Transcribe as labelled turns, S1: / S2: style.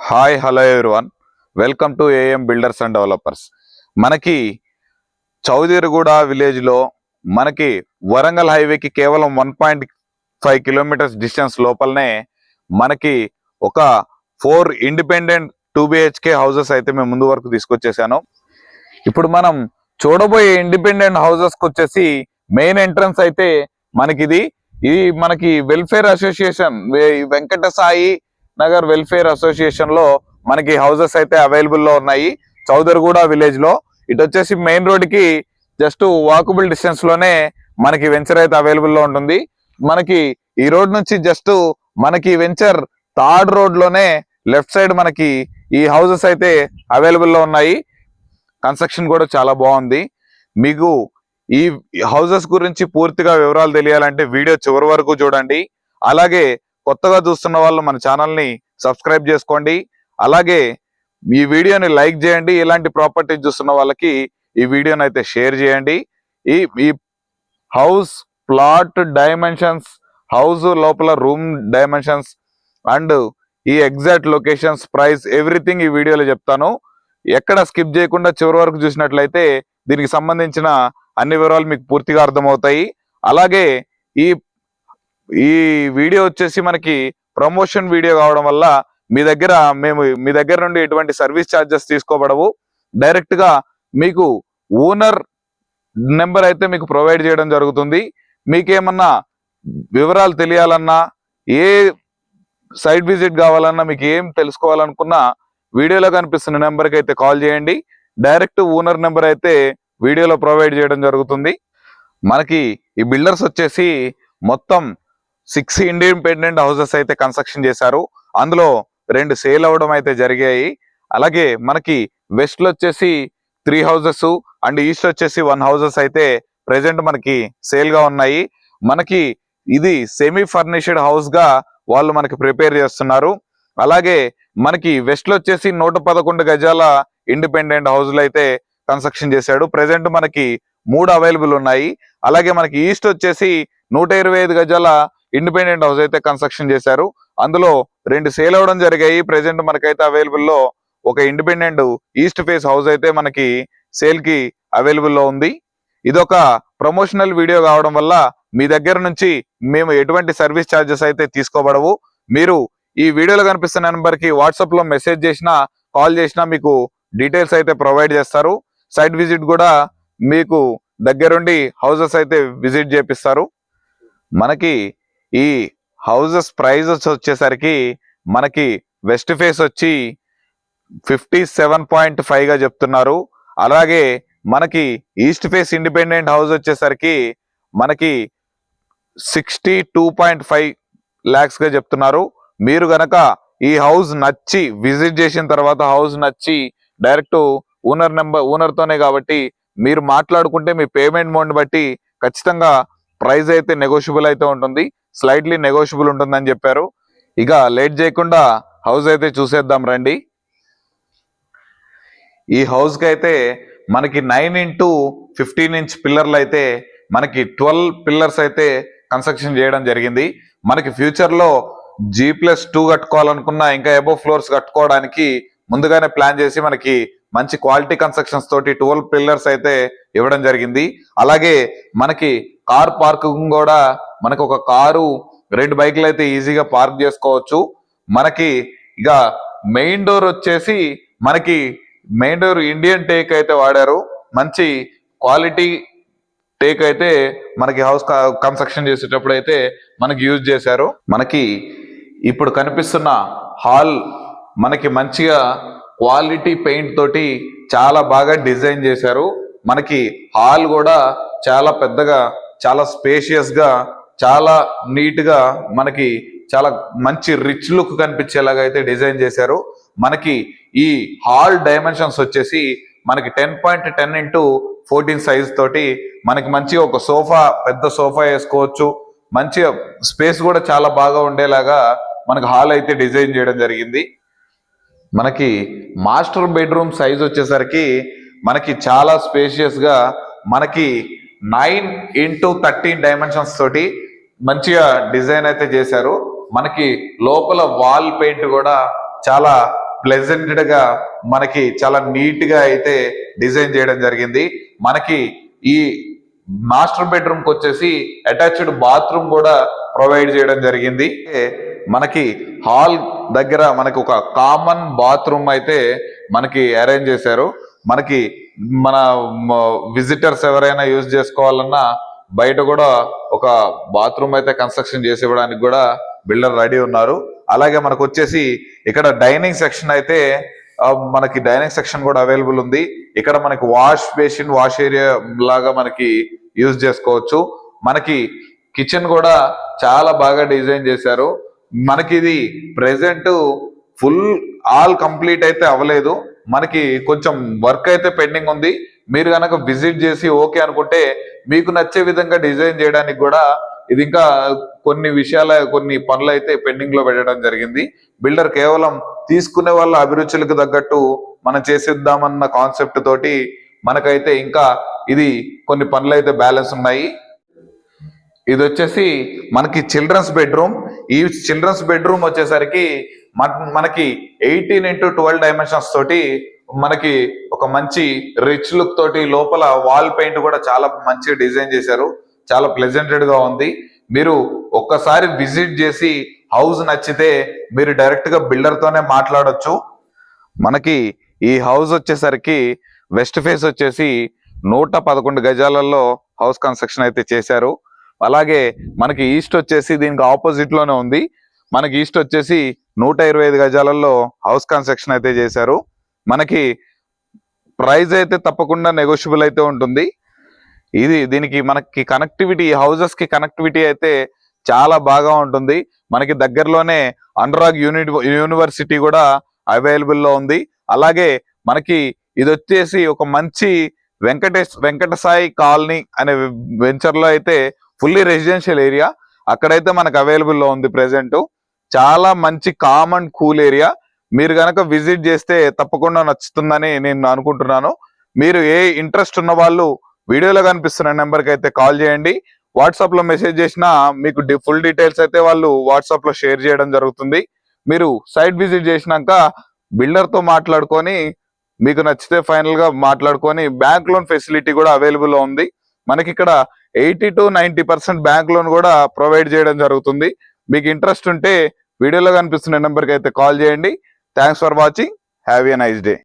S1: Hi hello everyone, welcome to AM builders and developers. మనకి చౌదీరగూడ విలేజ్లో మనకి వరంగల్ హైవేకి కేవలం 1.5 కిలోమీటర్స్ డిస్టెన్స్ లోపలనే మనకి ఒక 4 ఇండిపెండెంట్ 2 BHK హౌసెస్ అయితే మేము ముందు వరకు తీసుకొచ్చేసాను. ఇప్పుడు మనం చూడబోయే ఇండిపెండెంట్ హౌసెస్కి వచ్చేసి మెయిన్ ఎంట్రన్స్ అయితే మనకి మనకి welfare association Venkata Sai Nagar welfare association లో మనకి హౌసెస్ అయితే అవైలబుల్ లో ఉన్నాయి చౌదరిగూడ విలేజ్ లో. ఇటు వచ్చేసి మెయిన్ రోడ్ కి జస్ట్ వాకబుల్ డిస్టెన్స్ లోనే మనకి వెంచర్ అయితే అవైలబుల్ లో ఉంటుంది. మనకి ఈ రోడ్ నుంచి జస్ట్ మనకి వెంచర్ థర్డ్ రోడ్ లోనే లెఫ్ట్ సైడ్ మనకి ఈ హౌసెస్ అయితే అవైలబుల్ లో ఉన్నాయి. కన్స్ట్రక్షన్ కూడా చాలా బాగుంది. మీకు ఈ హౌసెస్ గురించి పూర్తిగా వివరాలు తెలియాలంటే వీడియో చివరి వరకు చూడండి. అలాగే కొత్తగా చూస్తున్న వాళ్ళు మన ఛానల్ని సబ్స్క్రైబ్ చేసుకోండి. అలాగే ఈ వీడియోని లైక్ చేయండి. ఇలాంటి ప్రాపర్టీస్ చూస్తున్న వాళ్ళకి ఈ వీడియోని అయితే షేర్ చేయండి. ఈ హౌస్ ప్లాట్ డైమెన్షన్స్, హౌస్ లోపల రూమ్ డైమెన్షన్స్ అండ్ ఈ ఎగ్జాక్ట్ లొకేషన్స్, ప్రైస్, ఎవ్రీథింగ్ ఈ వీడియోలో చెప్తాను. ఎక్కడ స్కిప్ చేయకుండా చివరి వరకు చూసినట్లయితే దీనికి సంబంధించిన అన్ని వివరాలు మీకు పూర్తిగా అర్థమవుతాయి. అలాగే ఈ వీడియో వచ్చేసి మనకి ప్రమోషన్ వీడియో కావడం వల్ల మీ దగ్గర నుండి ఎటువంటి సర్వీస్ ఛార్జెస్ తీసుకోబడవు. డైరెక్ట్ గా మీకు ఓనర్ నెంబర్ అయితే మీకు ప్రొవైడ్ చేయడం జరుగుతుంది. మీకేమన్నా వివరాలు తెలియాలన్నా, ఏ సైట్ విజిట్ కావాలన్నా, మీకు ఏం తెలుసుకోవాలనుకున్నా వీడియోలో కనిపిస్తున్న నెంబర్కి అయితే కాల్ చేయండి. డైరెక్ట్ ఓనర్ నెంబర్ అయితే వీడియోలో ప్రొవైడ్ చేయడం జరుగుతుంది. మనకి ఈ బిల్డర్స్ వచ్చేసి మొత్తం 6 ఇండిపెండెంట్ హౌసెస్ అయితే కన్స్ట్రక్షన్ చేశారు. అందులో 2 సేల్ అవ్వడం అయితే జరిగాయి. అలాగే మనకి వెస్ట్ లో వచ్చేసి 3 హౌసెస్ అండ్ ఈస్ట్ వచ్చేసి 1 హౌసెస్ అయితే ప్రెసెంట్ మనకి సేల్ గా ఉన్నాయి. మనకి ఇది సెమీ ఫర్నిష్డ్ హౌస్ గా వాళ్ళు మనకి ప్రిపేర్ చేస్తున్నారు. అలాగే మనకి వెస్ట్ లో వచ్చేసి 111 గజాల ఇండిపెండెంట్ హౌస్లు అయితే కన్స్ట్రక్షన్ చేశాడు. ప్రెసెంట్ మనకి 3 అవైలబుల్ ఉన్నాయి. అలాగే మనకి ఈస్ట్ వచ్చేసి 125 గజాల ఇండిపెండెంట్ హౌస్ అయితే కన్స్ట్రక్షన్ చేశారు. అందులో 2 సేల్ అవ్వడం జరిగాయి. ప్రెసెంట్ మనకైతే అవైలబుల్ లో ఒక ఇండిపెండెంట్ ఈస్ట్ ఫేస్ హౌస్ అయితే మనకి సేల్ కి అవైలబుల్ లో ఉంది. ఇదొక ప్రమోషనల్ వీడియో కావడం వల్ల మీ దగ్గర నుంచి మేము ఎటువంటి సర్వీస్ ఛార్జెస్ అయితే తీసుకోబడవు. మీరు ఈ వీడియోలో కనిపిస్తున్న నెంబర్ కి వాట్సాప్ లో మెసేజ్ చేసినా, కాల్ చేసినా మీకు డీటెయిల్స్ అయితే ప్రొవైడ్ చేస్తారు. సైట్ విజిట్ కూడా మీకు దగ్గరుండి హౌసెస్ అయితే విజిట్ చేపిస్తారు. మనకి ఈ హౌసెస్ ప్రైజెస్ వచ్చేసరికి మనకి వెస్ట్ ఫేస్ వచ్చి 57.5 గా చెప్తున్నారు. అలాగే మనకి ఈస్ట్ ఫేస్ ఇండిపెండెంట్ హౌస్ వచ్చేసరికి మనకి 62.5 lakhs గా చెప్తున్నారు. మీరు గనక ఈ హౌస్ నచ్చి విజిట్ చేసిన తర్వాత హౌస్ నచ్చి డైరెక్ట్ ఓనర్ తోనే కాబట్టి మీరు మాట్లాడుకుంటే మీ పేమెంట్ మోడ్ బట్టి ఖచ్చితంగా ప్రైస్ అయితే నెగోషియబుల్ అయితే ఉంటుంది, స్లైట్లీ నెగోషియబుల్ ఉంటుందని చెప్పారు. ఇక లేట్ చేయకుండా హౌస్ అయితే చూసేద్దాం రండి. ఈ హౌస్ కి అయితే మనకి 9x15 ఇంచ్ పిల్లర్లు అయితే మనకి 12 పిల్లర్స్ అయితే కన్స్ట్రక్షన్ చేయడం జరిగింది. మనకి ఫ్యూచర్ లో G+2 కట్టుకోవాలనుకున్నా, ఇంకా అబోవ్ ఫ్లోర్స్ కట్టుకోవడానికి ముందుగానే ప్లాన్ చేసి మనకి మంచి క్వాలిటీ కన్స్ట్రక్షన్స్ తోటి 12 పిల్లర్స్ అయితే ఇవ్వడం జరిగింది. అలాగే మనకి కార్ పార్కింగ్ కూడా మనకు ఒక కారు 2 బైక్లు అయితే ఈజీగా పార్క్ చేసుకోవచ్చు. మనకి ఇక మెయిన్ డోర్ వచ్చేసి మనకి మెయిన్ డోర్ ఇండియన్ టేక్ అయితే వాడారు. మంచి క్వాలిటీ టేక్ అయితే మనకి హౌస్ కన్స్ట్రక్షన్ చేసేటప్పుడు అయితే మనకి యూజ్ చేశారు. మనకి ఇప్పుడు కనిపిస్తున్న హాల్ మనకి మంచిగా క్వాలిటీ పెయింట్ తోటి చాలా బాగా డిజైన్ చేశారు. మనకి హాల్ కూడా చాలా పెద్దగా, చాలా స్పేషియస్ గా, చాలా నీట్ గా, మనకి చాలా మంచి రిచ్ లుక్ కనిపించేలాగా అయితే డిజైన్ చేశారు. మనకి ఈ హాల్ డైమెన్షన్స్ వచ్చేసి మనకి 10.10x14 సైజ్ తోటి మనకి మంచిగా ఒక సోఫా, పెద్ద సోఫా వేసుకోవచ్చు. మంచిగా స్పేస్ కూడా చాలా బాగా ఉండేలాగా మనకి హాల్ అయితే డిజైన్ చేయడం జరిగింది. మనకి మాస్టర్ బెడ్రూమ్ సైజ్ వచ్చేసరికి మనకి చాలా స్పేషియస్ గా మనకి 9x13 డైమెన్షన్స్ తోటి మంచిగా డిజైన్ అయితే చేశారు. మనకి లోపల వాల్ పెయింట్ కూడా చాలా ప్లెజెంటెడ్ గా మనకి చాలా నీట్ గా అయితే డిజైన్ చేయడం జరిగింది. మనకి ఈ మాస్టర్ బెడ్రూమ్ కి వచ్చేసి అటాచ్డ్ బాత్రూమ్ కూడా ప్రొవైడ్ చేయడం జరిగింది. మనకి హాల్ దగ్గర మనకి ఒక కామన్ బాత్రూమ్ అయితే మనకి అరేంజ్ చేశారు. మనకి మన విజిటర్స్ ఎవరైనా యూజ్ చేసుకోవాలన్నా బయట కూడా ఒక బాత్రూమ్ అయితే కన్స్ట్రక్షన్ చేసి ఇవ్వడానికి కూడా బిల్డర్ రెడీ ఉన్నారు. అలాగే మనకు వచ్చేసి ఇక్కడ డైనింగ్ సెక్షన్ అయితే మనకి డైనింగ్ సెక్షన్ కూడా అవైలబుల్ ఉంది. ఇక్కడ మనకి వాష్ బేసిన్, వాష్ ఏరియా లాగా మనకి యూజ్ చేసుకోవచ్చు. మనకి కిచెన్ కూడా చాలా బాగా డిజైన్ చేశారు. మనకి ఇది ప్రెసెంట్ ఫుల్ ఆల్ కంప్లీట్ అయితే అవ్వలేదు, మనకి కొంచెం వర్క్ అయితే పెండింగ్ ఉంది. మీరు కనుక విజిట్ చేసి ఓకే అనుకుంటే మీకు నచ్చే విధంగా డిజైన్ చేయడానికి కూడా ఇది ఇంకా కొన్ని పనులు అయితే పెండింగ్ లో పెట్టడం జరిగింది. బిల్డర్ కేవలం తీసుకునే వాళ్ళ అభిరుచులకు తగ్గట్టు మనం చేసిద్దామన్న కాన్సెప్ట్ తోటి మనకైతే ఇంకా ఇది కొన్ని పనులు అయితే బ్యాలెన్స్ ఉన్నాయి. ఇది వచ్చేసి మనకి చిల్డ్రన్స్ బెడ్రూమ్. ఈ చిల్డ్రన్స్ బెడ్రూమ్ వచ్చేసరికి మనకి 18x12 డైమెన్షన్స్ తోటి మనకి ఒక మంచి రిచ్ లుక్ తోటి లోపల వాల్ పెయింట్ కూడా చాలా మంచిగా డిజైన్ చేశారు. చాలా ప్లెజెంటెడ్ గా ఉంది. మీరు ఒక్కసారి విజిట్ చేసి హౌస్ నచ్చితే మీరు డైరెక్ట్ గా బిల్డర్ తోనే మాట్లాడొచ్చు. మనకి ఈ హౌస్ వచ్చేసరికి వెస్ట్ ఫేస్ వచ్చేసి 111 గజాలలో హౌస్ కన్స్ట్రక్షన్ అయితే చేశారు. అలాగే మనకి ఈస్ట్ వచ్చేసి దీనికి ఆపోజిట్ లోనే ఉంది. మనకి ఈస్ట్ వచ్చేసి 125 గజాలలో హౌస్ కన్స్ట్రక్షన్ అయితే చేశారు. మనకి ప్రైస్ అయితే తప్పకుండా నెగోషియబుల్ అయితే ఉంటుంది. దీనికి మనకి కనెక్టివిటీ, హౌసెస్ కి కనెక్టివిటీ అయితే చాలా బాగా ఉంటుంది. మనకి దగ్గరలోనే అనురాగ్ యూనివర్సిటీ కూడా అవైలబుల్ లో ఉంది. అలాగే మనకి ఇది వచ్చేసి ఒక మంచి వెంకట సాయి కాలనీ అనే వెంచర్ లో అయితే ఫుల్లీ రెసిడెన్షియల్ ఏరియా అక్కడైతే మనకు అవైలబుల్ లో ఉంది. ప్రెసెంట్ చాలా మంచి కామ్ అండ్ కూల్ ఏరియా. మీరు గనక విజిట్ చేస్తే తప్పకుండా నచ్చుతుందని నేను అనుకుంటున్నాను. మీరు ఏ ఇంట్రెస్ట్ ఉన్న వాళ్ళు వీడియోలో కనిపిస్తున్న నెంబర్కి అయితే కాల్ చేయండి. వాట్సాప్ లో మెసేజ్ చేసినా మీకు ఫుల్ డీటెయిల్స్ అయితే వాళ్ళు వాట్సాప్ లో షేర్ చేయడం జరుగుతుంది. మీరు సైట్ విజిట్ చేసినాక బిల్డర్ తో మాట్లాడుకొని మీకు నచ్చితే ఫైనల్ గా మాట్లాడుకొని బ్యాంక్ లోన్ ఫెసిలిటీ కూడా అవైలబుల్ లో ఉంది. మనకి ఇక్కడ 80 to 90% బ్యాంక్ లోన్ కూడా ప్రొవైడ్ చేయడం జరుగుతుంది. మీకు ఇంట్రెస్ట్ ఉంటే వీడియోలో కనిపిస్తున్న నెంబర్కి అయితే కాల్ చేయండి. Thanks for watching. Have a nice day.